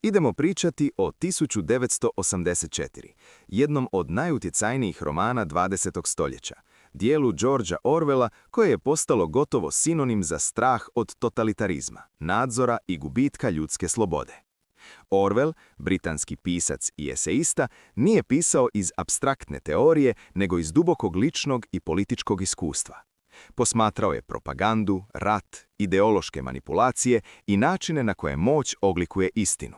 Idemo pričati o 1984, jednom od najutjecajnijih romana 20. stoljeća, dijelu Georgea Orwella koje je postalo gotovo sinonim za strah od totalitarizma, nadzora i gubitka ljudske slobode. Orwell, britanski pisac i eseista, nije pisao iz apstraktne teorije, nego iz dubokog ličnog i političkog iskustva. Posmatrao je propagandu, rat, ideološke manipulacije i načine na koje moć oblikuje istinu.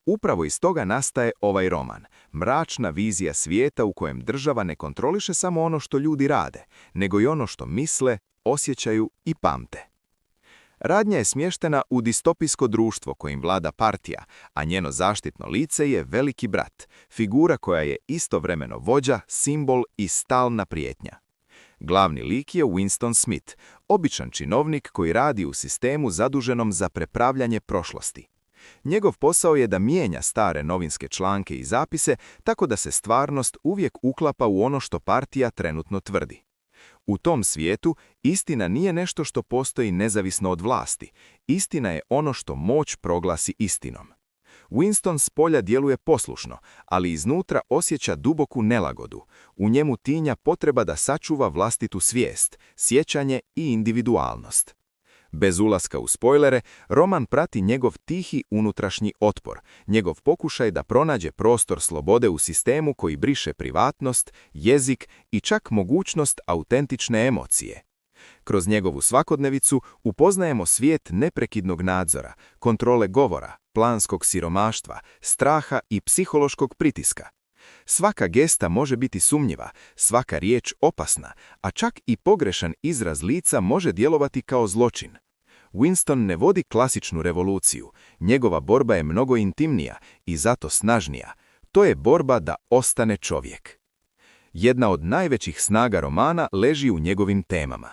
Upravo iz toga nastaje ovaj roman, mračna vizija svijeta u kojem država ne kontroliše samo ono što ljudi rade, nego i ono što misle, osjećaju i pamte. Radnja je smještena u distopijsko društvo kojim vlada partija, a njeno zaštitno lice je veliki brat, figura koja je istovremeno vođa, simbol i stalna prijetnja. Glavni lik je Winston Smith, običan činovnik koji radi u sistemu zaduženom za prepravljanje prošlosti. Njegov posao je da mijenja stare novinske članke i zapise tako da se stvarnost uvijek uklapa u ono što partija trenutno tvrdi. U tom svijetu istina nije nešto što postoji nezavisno od vlasti. Istina je ono što moć proglasi istinom. Winston s polja djeluje poslušno, ali iznutra osjeća duboku nelagodu. U njemu tinja potreba da sačuva vlastitu svijest, sjećanje i individualnost. Bez ulaska u spojlere, roman prati njegov tihi unutrašnji otpor, njegov pokušaj da pronađe prostor slobode u sistemu koji briše privatnost, jezik i čak mogućnost autentične emocije. Kroz njegovu svakodnevicu upoznajemo svijet neprekidnog nadzora, kontrole govora, planskog siromaštva, straha i psihološkog pritiska. Svaka gesta može biti sumnjiva, svaka riječ opasna, a čak i pogrešan izraz lica može djelovati kao zločin. Winston ne vodi klasičnu revoluciju, njegova borba je mnogo intimnija i zato snažnija. To je borba da ostane čovjek. Jedna od najvećih snaga romana leži u njegovim temama.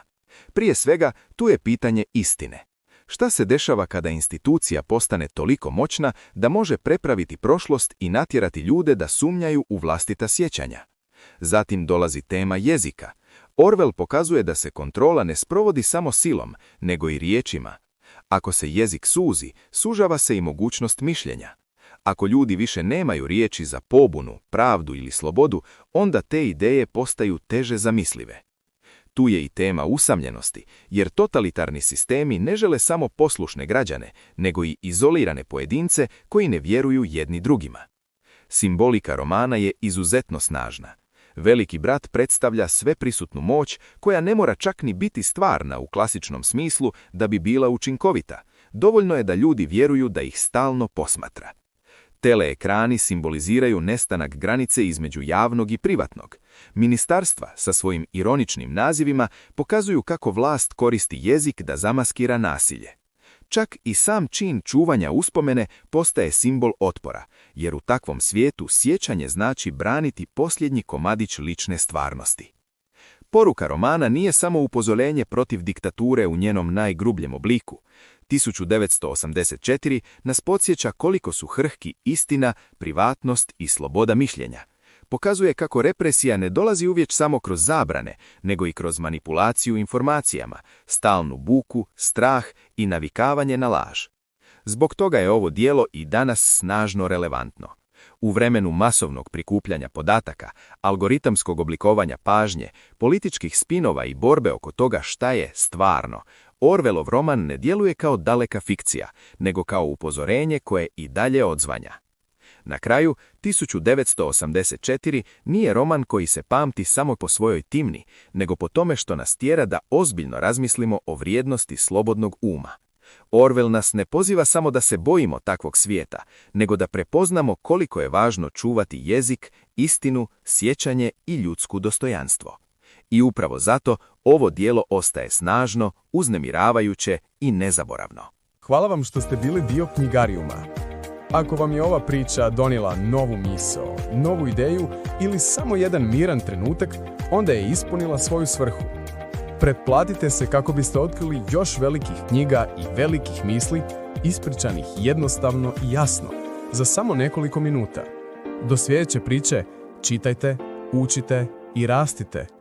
Prije svega, tu je pitanje istine. Šta se dešava kada institucija postane toliko moćna da može prepraviti prošlost i natjerati ljude da sumnjaju u vlastita sjećanja? Zatim dolazi tema jezika. Orwell pokazuje da se kontrola ne sprovodi samo silom, nego i riječima. Ako se jezik suzi, sužava se i mogućnost mišljenja. Ako ljudi više nemaju riječi za pobunu, pravdu ili slobodu, onda te ideje postaju teže zamislive. Tu je i tema usamljenosti, jer totalitarni sistemi ne žele samo poslušne građane, nego i izolirane pojedince koji ne vjeruju jedni drugima. Simbolika romana je izuzetno snažna. Veliki brat predstavlja sveprisutnu moć koja ne mora čak ni biti stvarna u klasičnom smislu da bi bila učinkovita. Dovoljno je da ljudi vjeruju da ih stalno posmatra. Teleekrani simboliziraju nestanak granice između javnog i privatnog. Ministarstva sa svojim ironičnim nazivima pokazuju kako vlast koristi jezik da zamaskira nasilje. Čak i sam čin čuvanja uspomene postaje simbol otpora, jer u takvom svijetu sjećanje znači braniti posljednji komadić lične stvarnosti. Poruka romana nije samo upozorenje protiv diktature u njenom najgrubljem obliku. 1984 nas podsjeća koliko su krhki istina, privatnost i sloboda mišljenja. Pokazuje kako represija ne dolazi uvijek samo kroz zabrane, nego i kroz manipulaciju informacijama, stalnu buku, strah i navikavanje na laž. Zbog toga je ovo djelo i danas snažno relevantno. U vremenu masovnog prikupljanja podataka, algoritamskog oblikovanja pažnje, političkih spinova i borbe oko toga šta je stvarno, Orwellov roman ne djeluje kao daleka fikcija, nego kao upozorenje koje i dalje odzvanja. Na kraju, 1984 nije roman koji se pamti samo po svojoj timni, nego po tome što nas tjera da ozbiljno razmislimo o vrijednosti slobodnog uma. Orwell nas ne poziva samo da se bojimo takvog svijeta, nego da prepoznamo koliko je važno čuvati jezik, istinu, sjećanje i ljudsku dostojanstvo. I upravo zato ovo djelo ostaje snažno, uznemiravajuće i nezaboravno. Hvala vam što ste bili dio Knjigarijuma. Ako vam je ova priča donijela novu misao, novu ideju ili samo jedan miran trenutak, onda je ispunila svoju svrhu. Pretplatite se kako biste otkrili još velikih knjiga i velikih misli, ispričanih jednostavno i jasno, za samo nekoliko minuta. Do sljedeće priče, čitajte, učite i rastite.